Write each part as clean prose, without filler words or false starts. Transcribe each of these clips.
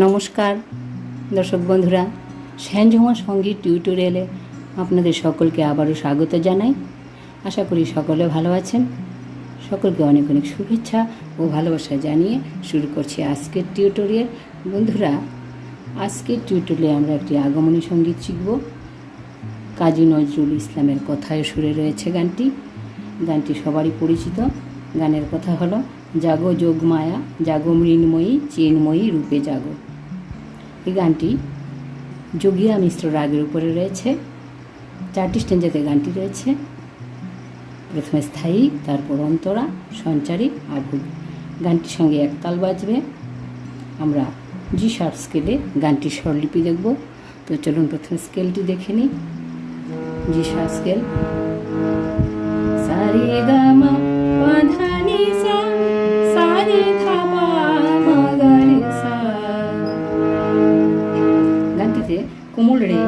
নমস্কার দর্শক বন্ধুরা, স্যানঝমা সঙ্গীত টিউটোরিয়ালে আপনাদের সকলকে আবারও স্বাগত জানাই। আশা করি সকলে ভালো আছেন। সকলকে অনেক অনেক শুভেচ্ছা ও ভালোবাসা জানিয়ে শুরু করছি আজকের টিউটোরিয়াল। বন্ধুরা, আজকের টিউটোরিয়ালে আমরা একটি আগমনী সঙ্গীত শিখব। কাজী নজরুল ইসলামের কথায় সুরে রয়েছে গানটি সবারই পরিচিত। গানের কথা হলো, জাগো যোগমায়া, জাগো মৃন্ময়ী, চিন্ময়ী রূপে জাগো। এই গানটি যোগিয়া মিশ্র রাগের উপরে রয়েছে। 4টি স্ট্যাঞ্জাতে গানটি রয়েছে। প্রথমে স্থায়ী, তারপর অন্তরা, সঞ্চারী, আভুগ। গানটির সঙ্গে একতাল বাজবে। আমরা জি শার্প স্কেলে গানটির স্বরলিপি দেখব। তো চলুন প্রথমে স্কেলটি দেখে নিই। জি শার্প স্কেল, সারে গা মা পা ধা নি সা, সারে ধা পা মা গা রে সা। গানটিতে কোমল রে,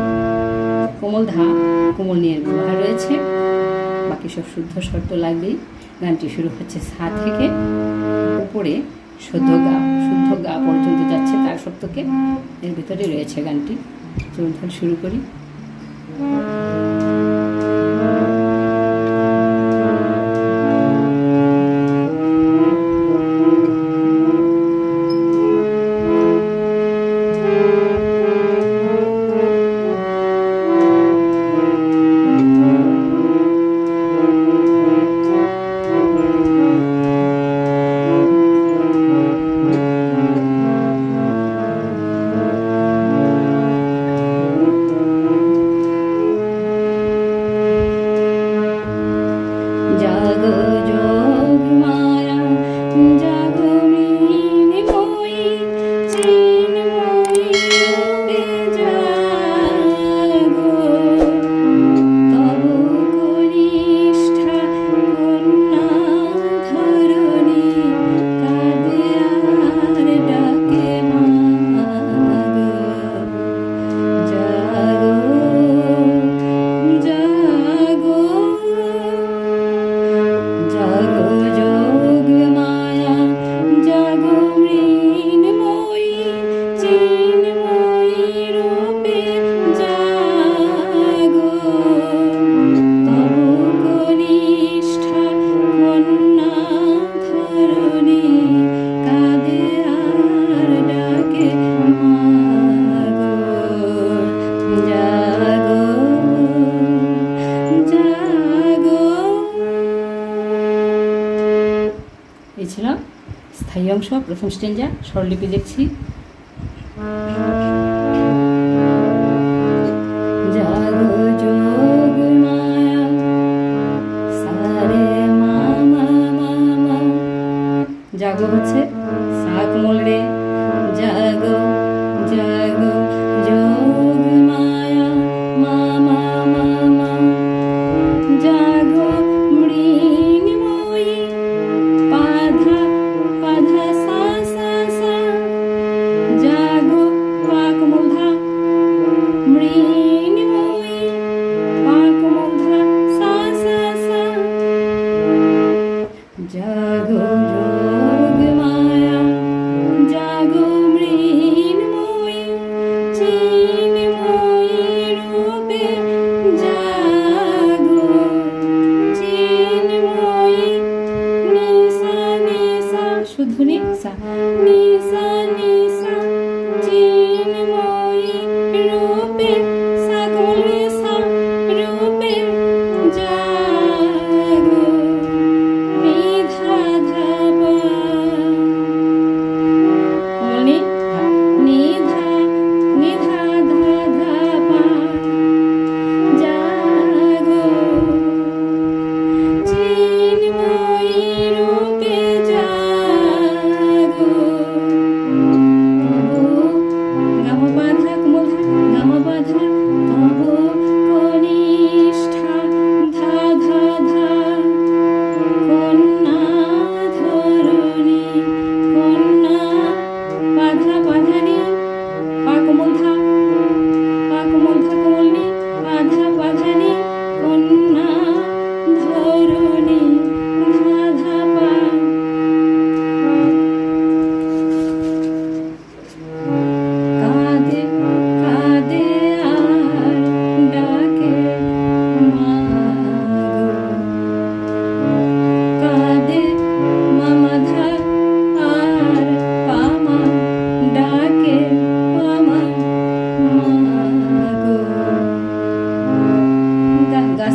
কোমল ধা, কোমল নিয়ের ব্যবহার রয়েছে। বাকি সব শুদ্ধ স্বর তো লাগবেই। গানটি শুরু হচ্ছে সা থেকে, উপরে শুদ্ধ গা পর্যন্ত যাচ্ছে তার সপ্তকে, এর ভিতরে রয়েছে গানটি। চলুন তাহলে শুরু করি। জাগো যোগমায়া, জাগো মৃন্ময়ী, চিন্ময়ী রূপে জাগো। তব কনিষ্ঠা কন্যা ধরণী, কাঁদে আর ডাকে মাগো। জাগো জাগো, জাগো যোগমায়া, জাগো মৃন্ময়ী, চিন্ময়ী রূপে জাগো। তব কনিষ্ঠা কন্যা ধরণী, কাঁদে আর ডাকে মাগো। জাগো জাগো। এই ছিল স্থায়ী অংশ, প্রথম স্ট্যাঞ্জা। স্বরলিপি দেখছি। জাগো যোগমায়া, সারে মা মা মা মা। জাগো হচ্ছে সা কোমল রে, জাগো জাগো যোগমায়া, মা মা মা মা। জাগো মৃন্ময়ী, পা ধা সা সা সা।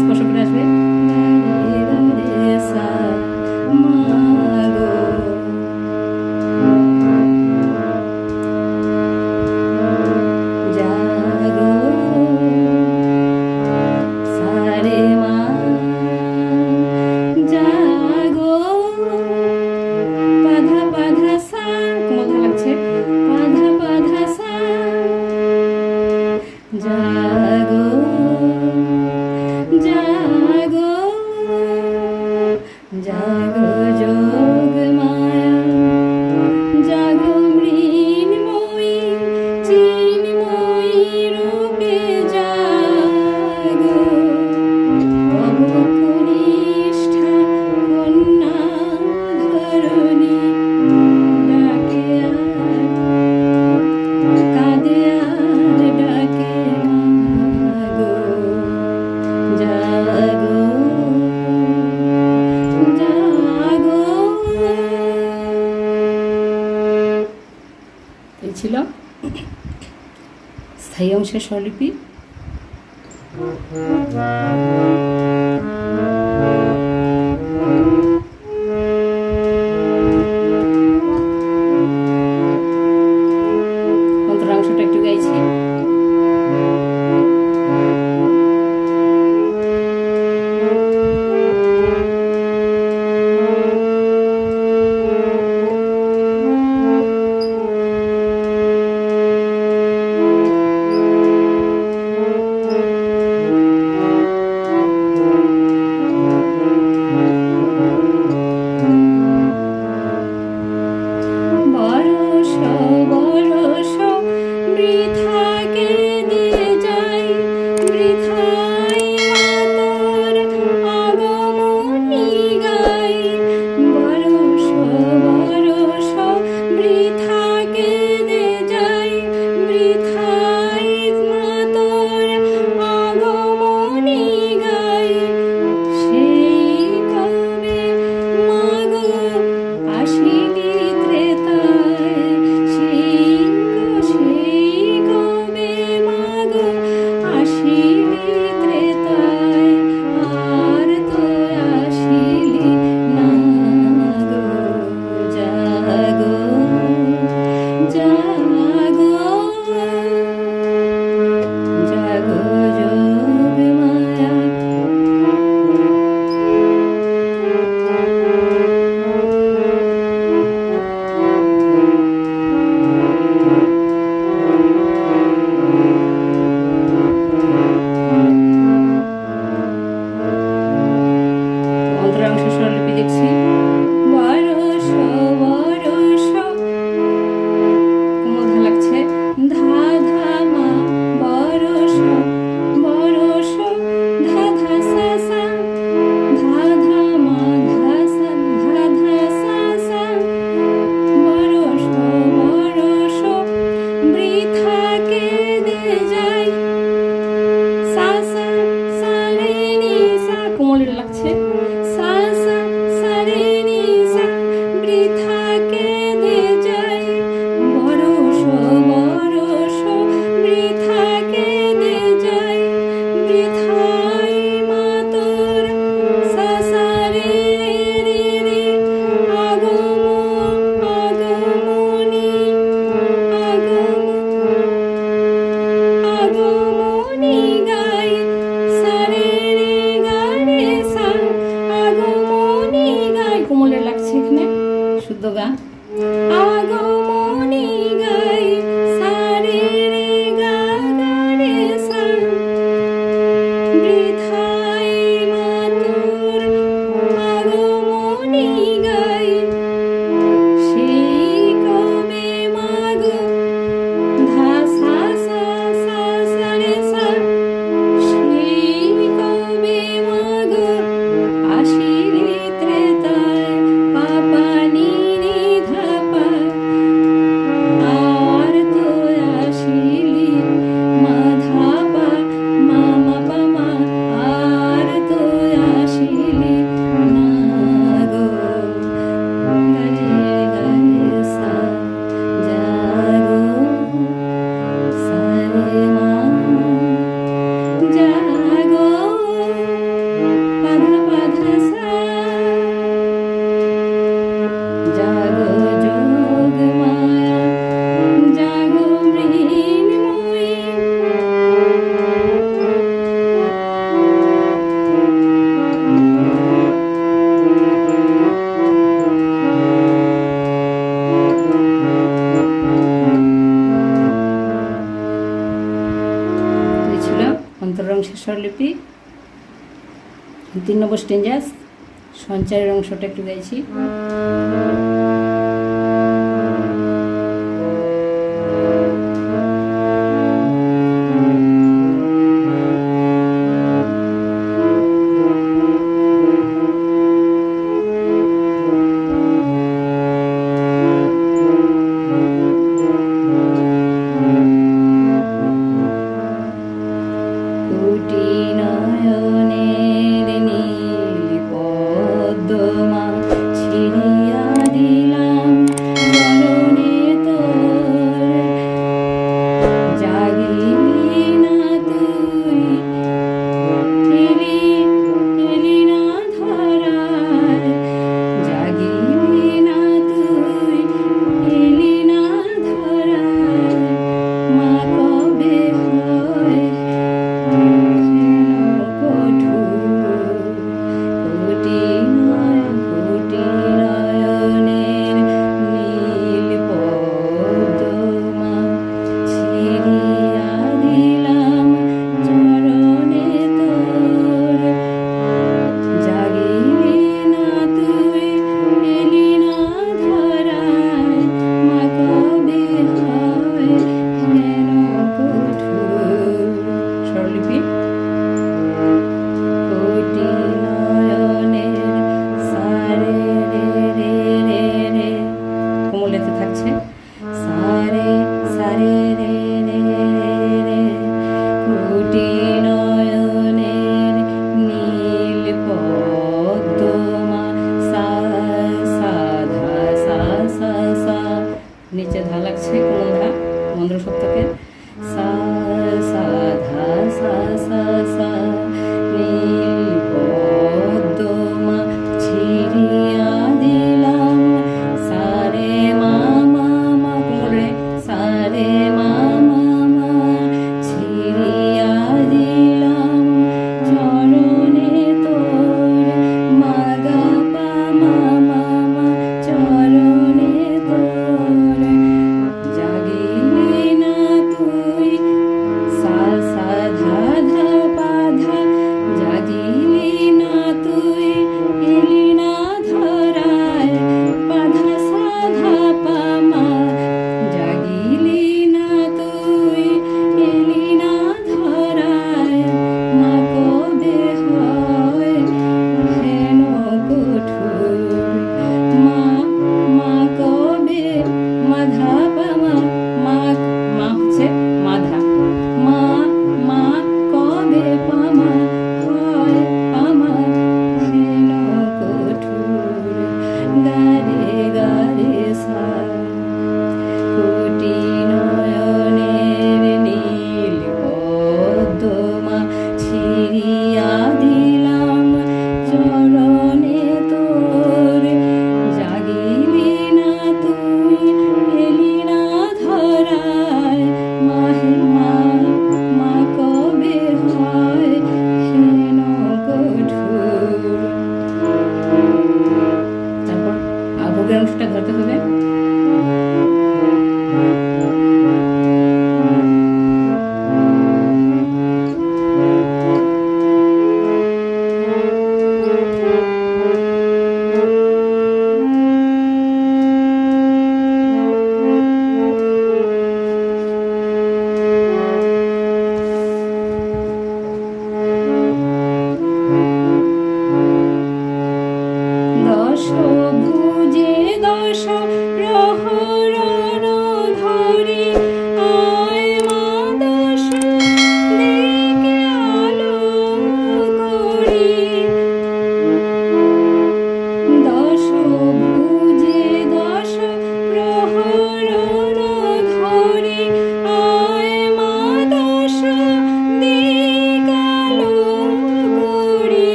স্পর্শ করে আসবে রে রে রে সা মা গো। জাগো সা রে মা জাগো পাধা পাধা সা, কোমল ধা লাগছে, পাধা পাধা সা জাগো জাগো জাগো যোগ মায়া, জাগো মৃন্ময়ী চিন্ময়ী রূপে জাগো, অবকনিষ্ঠা কন্যা ধরণী ডাকে আর কাঁদে আর ডাকে মাগো। জাগো জাগো। এই ছিল স্থায়ী অংশের স্বরলিপি। অন্তরাংশটা একটু গাইছি। বরষ বরষ বৃথা কেঁদে যাই, বৃথাই মাতর আগমনী গাই। বরষ বরষ বৃথা কেঁদে যাই, বৃথাই মাতর আগমনী গাই। সেই কবে মাগো আসিলি ত্রেতায়, সেই কবে মাগো আসিলি ত্রেতায়, আর তো আসিলি না গো। জাগো জাগো জাগো যোগ মায়া, অন্তরাংশ স্বরলিপি দেখছি। বরষ বরষ, কোমল ধা লাগছে, ধা ধা মা বরষ বরষ, ধা ধা সা সা, ধা ধা মা ধা সা, ধা ধা সা সা। বরষ বরষ বৃথা কেঁদে যাই, সা সা সা রে নি সা, কোমল এটা লাগছে, সা সা সা রে নি সা, বৃথা কেঁদে যাই। বরষ বরষ বৃথা কেঁদে যাই, বৃথাই মাতর সা সা রে রে রে আগমনী আগমনী গাই। সা রে রে গা রে সা 3 নম্বর স্টেঞ্জাস সঞ্চারের অংশটা একটু গাইছি।